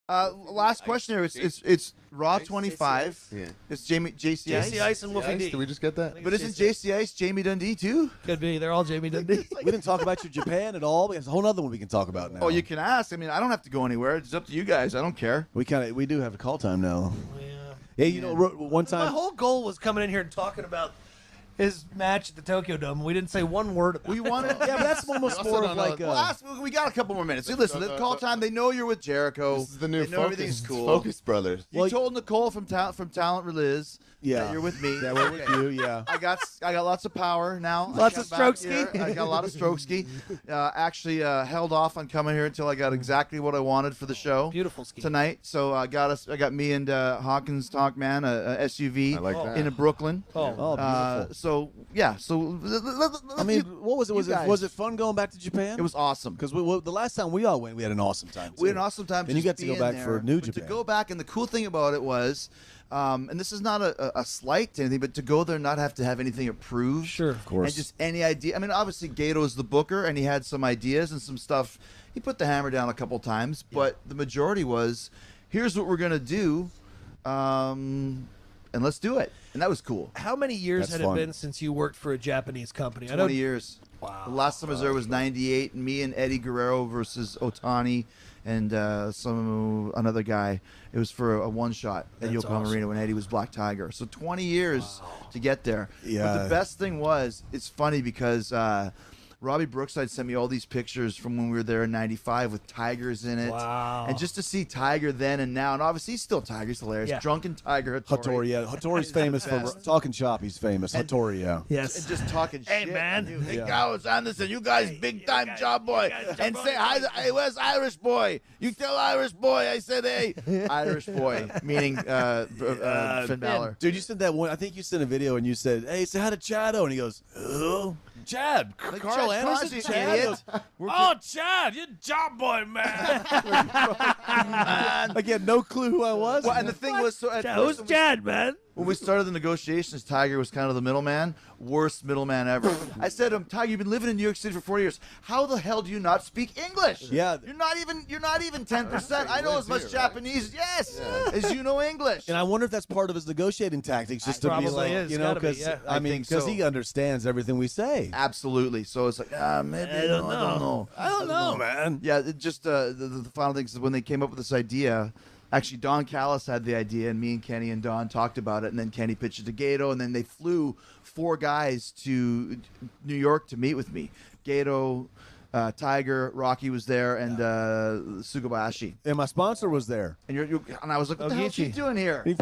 Last question here. It's Raw 25. Yeah. It's JC Ice. JC Ice and Wolfie D. Did we just get that? But isn't JC Ice Jamie Dundee too? Could be. They're all Jamie Dundee. We didn't talk about your Japan at all. There's a whole other one we can talk about now. Oh, you can ask. I mean, I don't have to go anywhere. It's up to you guys. I don't care. We do have a call time now. Yeah. Yeah, you know, one My time. whole goal was coming in here and talking about his match at the Tokyo Dome. We didn't say one word about We it. wanted. Yeah, but that's almost more of like. We got a couple more minutes. See, listen, the call time. They know you're with Jericho. This is the new They know everything's Focus, cool. Focus Brothers. You told Nicole from Talent Reliz. Yeah. that you're with me. Yeah, we're with you. Yeah. I got lots of power now. Lots I of come back stroke here. ski. I got a lot of stroke ski. Actually, held off on coming here until I got exactly what I wanted for the show. Beautiful ski. Tonight, so I got me and Hawkins Talkman a SUV I like that. in Brooklyn. Oh, beautiful. So yeah, so I mean, what was it? Was it fun going back to Japan? It was awesome because the last time we all went, we had an awesome time. We had an awesome time. And you just got to go being back there. for New But Japan. To go back, and the cool thing about it was, and this is not a slight to anything, but to go there and not have to have anything approved. Sure. Of course. And just any idea. I mean, obviously, Gato's the booker, and he had some ideas and some stuff. He put the hammer down a couple times, but the majority was, here's what we're going to do, and let's do it. And that was cool. How many years That's had fun. it been since you worked for a Japanese company? 20 years. Wow. The last time I was there was 98, and me and Eddie Guerrero versus Otani and another guy. It was for a one-shot at That's Yokohama awesome. Arena when Eddie was Black Tiger. So 20 years to get there. Yeah. But the best thing was, it's funny because Robbie Brookside sent me all these pictures from when we were there in 95 with tigers in it. Wow. And just to see Tiger then and now, and obviously he's still Tiger, he's hilarious. Yeah. Drunken Tiger. Hattori, yeah. Hattori's famous for best. talking shop. He's famous. Hattori, yeah. Yes. And just talking Hey, shit. man. Hey, Yeah. guys, Anderson, you guys big time job boy. And say hi to, hey, where's Irish boy? You tell Irish boy I said, hey. Irish boy, meaning Finn Balor. Dude, you said that one. I think you sent a video and you said, "Hey, say hi to Chado," and he goes, "Who? Chad? Like Carl Chad Anderson? Crosby, Chad?" idiot. He goes, "Oh, Chad, you job boy, man." Like he had no clue who I was. Well, and the thing was, so at Who's first Chad, man? when we started the negotiations, Tiger was kind of the middleman. Worst middleman ever. I said to him, Tiger, you've been living in New York City for 4 years. How the hell do you not speak English? Yeah. You're not even 10%. I know as much Japanese, yes, as you know English. And I wonder if that's part of his negotiating tactics, just to be Probably like, is. you know, Gotta be, because yeah. I I mean, think because so. he understands everything we say. Absolutely. So it's like, maybe I don't I don't know. I don't know, man. Yeah, it just the final thing is when they came up with this idea. Actually, Don Callis had the idea, and me and Kenny and Don talked about it, and then Kenny pitched it to Gato, and then they flew 4 guys to New York to meet with me. Gato, Tiger, Rocky was there, and Sugabayashi. And my sponsor was there. And and I was like, what the hell is he Ogechi. doing here? He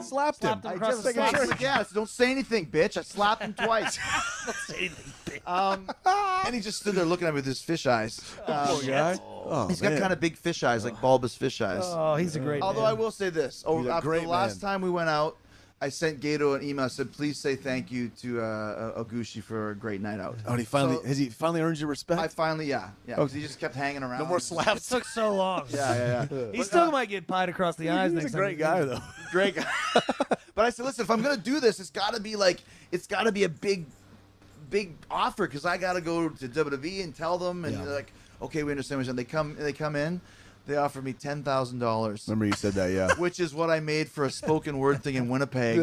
slapped him. him I across just the slapped face. him again. I said, don't say anything, bitch. I slapped him twice. Don't say anything. And he just stood there looking at me with his fish eyes. Poor guy. Oh, He's got man. kind of big fish eyes, like bulbous fish eyes. Oh, he's a great Although man. I will say this, He's a after great the last man. time we went out, I sent Gato an email. I said, please say thank you to Oguchi for a great night out. Oh, So- has he finally earned your respect? I finally, yeah. 'cause he just kept hanging around. no more It slaps. took so long. Yeah. He still might get pied across the eyes He's next a great guy, though. Great guy. But I said, listen, if I'm going to do this, it's got to be a big offer because I got to go to WWE and tell them. And Yeah. they're like, okay, we understand what you're saying. They come in. They offered me $10,000. Remember you said that, yeah. Which is what I made for a spoken word thing in Winnipeg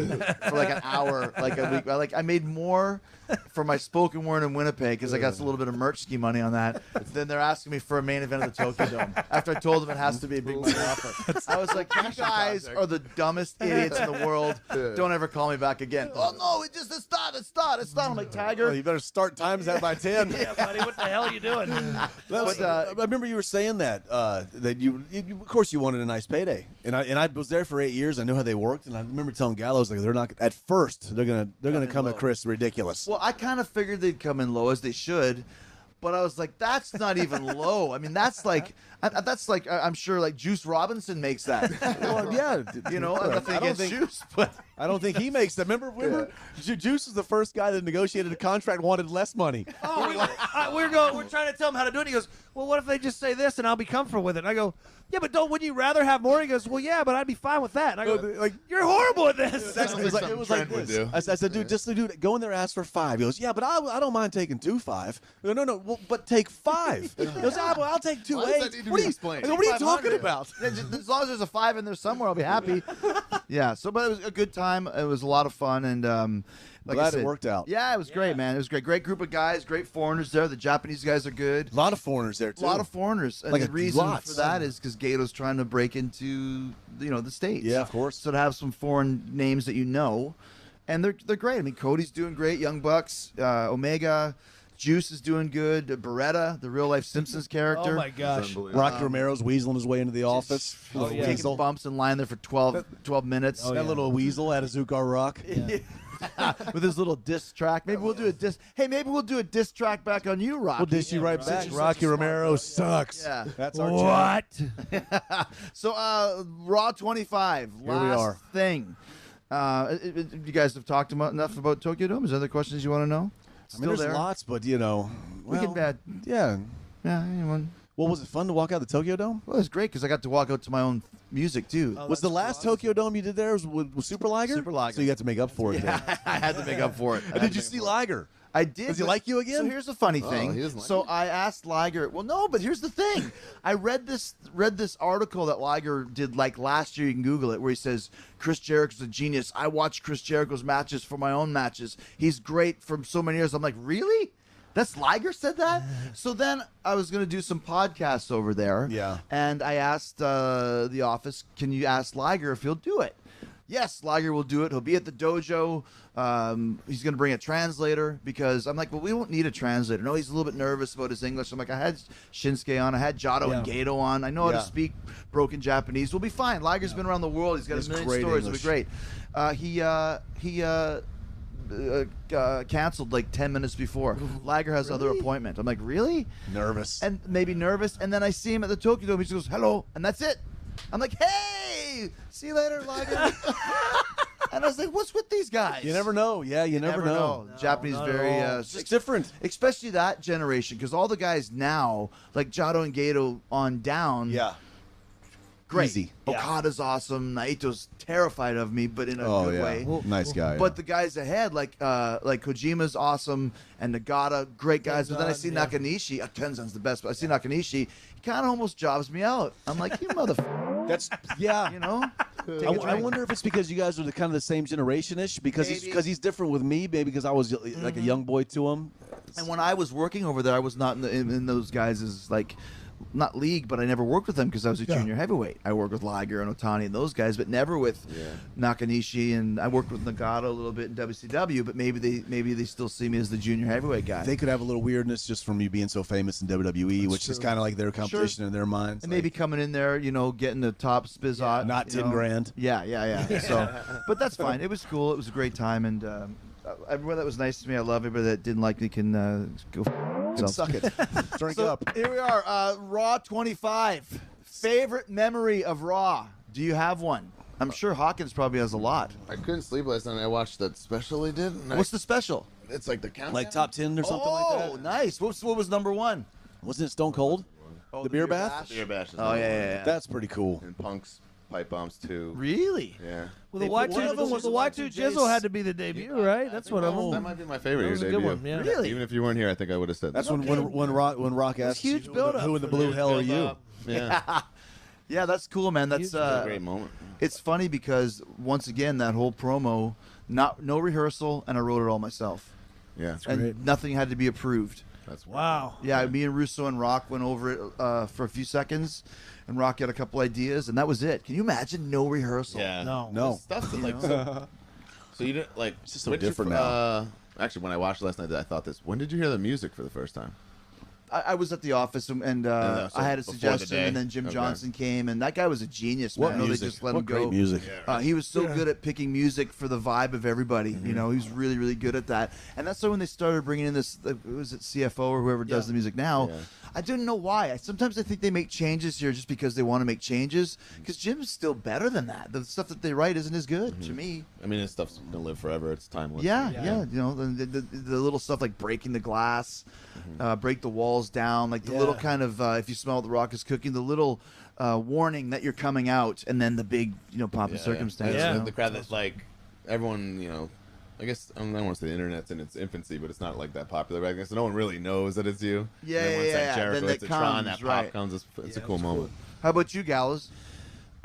for like an hour, like a week. I made more for my spoken word in Winnipeg because I got a little bit of merch ski money on that. Then they're asking me for a main event of the Tokyo Dome after I told them it has to be a big money offer. I was like, you guys are the dumbest idiots in the world. Don't ever call me back again. Oh no, it's not. I'm like, Tiger. Well, you better start times that by 10. Yeah, buddy, what the hell are you doing? I remember you were saying that you of course you wanted a nice payday, and I was there for 8 years. I knew how they worked, and I remember telling Gallows like they're not at first they're gonna come at Chris ridiculous. Well, I kind of figured they'd come in low as they should, but I was like, that's not even low. I mean, that's like I'm sure like Juice Robinson makes that. Well, yeah, You know, I'm nothing against Juice, but I don't think he makes them. Remember, Juice was the first guy that negotiated a contract, wanted less money. Oh, we're trying to tell him how to do it. He goes, well, what if they just say this and I'll be comfortable with it? And I go, yeah, but wouldn't you rather have more? He goes, well, yeah, but I'd be fine with that. And I go, like, you're horrible at this. It was like this. I said, dude, go in there, ask for 5. He goes, yeah, but I don't mind taking 2.5. I go, no, well, but take 5. He goes, well, I'll take 2.8. What are you talking about? Yeah, as long as there's a 5 in there somewhere, I'll be happy. Yeah. So, but it was a good time. It was a lot of fun, and like glad I said, it worked out. Yeah, it was great, man. It was great. Great group of guys. Great foreigners there. The Japanese guys are good. A lot of foreigners there too. A lot of foreigners, and Like the reason lots. for that is because Gato's trying to break into the States. Yeah, of course. So to have some foreign names that you know, and they're great. I mean, Cody's doing great. Young Bucks, Omega, Juice is doing good. Beretta, the real life Simpsons character. Oh my gosh. Rocky Romero's weaseling his way into the office. Little yeah. weasel. Taking bumps and lying there for 12 minutes. That little weasel at a Zukar Rock. With his little diss track. Maybe we'll do a diss. Hey, maybe we'll do a diss track back on you, Rocky. We'll dish you right back. Rocky Romero sucks. Yeah. That's our job. What? So, Raw 25. Here we are. Thing. You guys have talked enough about Tokyo Dome. Is there other questions you want to know? I mean, there's lots, but We can yeah. Yeah. Anyone? Well, was it fun to walk out the Tokyo Dome? Well, it was great because I got to walk out to my own music too. Was the last Tokyo Dome you did there with Super Liger? Super Liger. So you got to make up for it. Yeah, Then. I had to make up for it. Did you see Liger? I did. Does he but- like you again? So here's the funny thing. he doesn't like so me. I asked Liger. Well, no, but here's the thing. I read this article that Liger did like last year. You can Google it, where he says Chris Jericho's a genius. I watch Chris Jericho's matches for my own matches. He's great for so many years. I'm like, really? That's Liger said that? So then I was going to do some podcasts over there. Yeah. And I asked the office, can you ask Liger if he'll do it? Yes, Liger will do it. He'll be at the dojo. He's going to bring a translator because I'm like, well, we won't need a translator. No, he's a little bit nervous about his English. I'm like, I had Shinsuke on. I had Jado and Gato on. I know how to speak broken Japanese. We'll be fine. Liger's been around the world. He's got a million great stories. English. It'll be great. He canceled like 10 minutes before. Liger has other appointment. I'm like, really? Nervous. And maybe nervous. And then I see him at the Tokyo Dome. He just goes, hello. And that's it. I'm like, hey, see you later, Liger. And I was like, what's with these guys? You never know. Yeah, you never know. Japanese not very at all. It's different. especially that generation, because all the guys now, like Jado and Gato on down, Yeah. great. Easy. Okada's awesome. Naito's terrified of me, but in a Oh good yeah. way. Nice guy. But the guys ahead, like Kojima's awesome, and Nagata, great guys. But then I see Tenzan, yeah. Nakanishi. Tenzan's the best, but I see Nakanishi. He kind of almost jobs me out. I'm like, you motherfucker, That's yeah. you know? I wonder if it's because you guys are kind of the same generation-ish, because Maybe. he's different with me, maybe because I was like a young boy to him. And when I was working over there, I was not in those guys' like, not league, but I never worked with them because I was a junior heavyweight. I worked with Liger and Otani and those guys, but never with Nakanishi. And I worked with Nagata a little bit in WCW, but maybe they still see me as the junior heavyweight guy. They could have a little weirdness just from you being so famous in WWE, which is kind of like their competition in their minds. And maybe coming in there, getting the top spizzot. not 10 grand. Yeah. So, but that's fine. It was cool. It was a great time, and everyone that was nice to me, I love. Everybody that didn't like me can go. Suck it. Drink So up. here we are, Raw 25. Favorite memory of Raw? Do you have one? I'm sure Hawkins probably has a lot. I couldn't sleep last night. I watched that special they did. And What's the special? It's like the countdown. Like top 10 or something like Oh, that. nice. What was number one? Wasn't it Stone Cold? Oh, the beer bath? Beer Bash. is Oh, number yeah. one. That's pretty cool. And Punk's pipe bombs too. Really? Yeah. Well, They the put Y2 one of them was the the Y2 Jizzle had to be the debut, right? That's one of That them. might be my favorite That year was a debut. good one, yeah. Really? Even if you weren't here, I think I would have said That's that. when Rock asked huge you, build-up who in the for blue this hell are you? build-up. Yeah. Yeah, that's cool, man. That's It's a great moment. It's funny because once again, that whole promo, no rehearsal, and I wrote it all myself, Yeah. and nothing had to be approved. That's Wow. Yeah, me and Russo and Rock went over it for a few seconds, and Rock had a couple ideas, and that was it. Can you imagine no rehearsal? Yeah. No. Stuff that, like, so you didn't like. It's just so when did you different fir- now. Actually, when I watched last night, I thought this. When did you hear the music for the first time? I was at the office and so I had a before the suggestion, day. and then Jim Okay. Johnson came, and that guy was a genius. What Man. I know music? they just let What him great go. music. He was so good at picking music for the vibe of everybody. You know, he was really, really good at that. And that's why when they started bringing in this, was it CFO or whoever does the music now? Yeah. I didn't know why. Sometimes I think they make changes here just because they want to make changes. Because Jim's still better than that. The stuff that they write isn't as good to me. I mean, this stuff's gonna live forever. It's timeless. Yeah. You know, the little stuff like breaking the glass, break the walls down, like the little kind of if you smell what the rock is cooking, the little warning that you're coming out, and then the big pomp and circumstance. Yeah. you know? The crowd that like everyone, I guess I don't want to say the internet's in its infancy, but it's not like that popular. But I guess no one really knows that it's you. Yeah, and then once yeah, that yeah. Jericho Then hits it a Tron, comes, that right. pop comes. It's a cool moment. How about you, Gallows?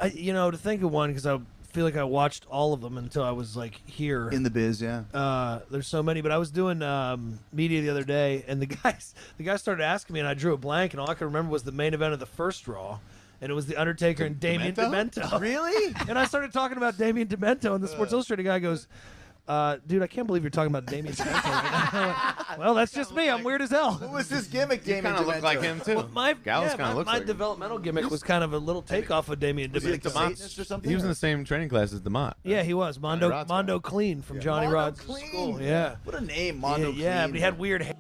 To think of one because I feel like I watched all of them until I was like here. In the biz, yeah. There's so many, but I was doing media the other day, and the guy started asking me, and I drew a blank, and all I could remember was the main event of the first Raw, and it was the Undertaker and Damien Demento. Really? And I started talking about Damien Demento, and the Sports Illustrated guy goes, dude, I can't believe you're talking about Damien Demento right now. Well, that's just me. I'm weird as hell. What was his gimmick, You Damien kind of look Demento? like him too. Gallus kind of looks my like him. developmental gimmick was kind of a little takeoff of Damien Was he like the Demento. Satanist or something? He was in the same training class as Demott. Yeah, he was Rod's guy. Mondo Clean from Johnny Mondo Rod's Clean. school. Yeah. What a name, Mondo Yeah, Clean. but he had weird hair.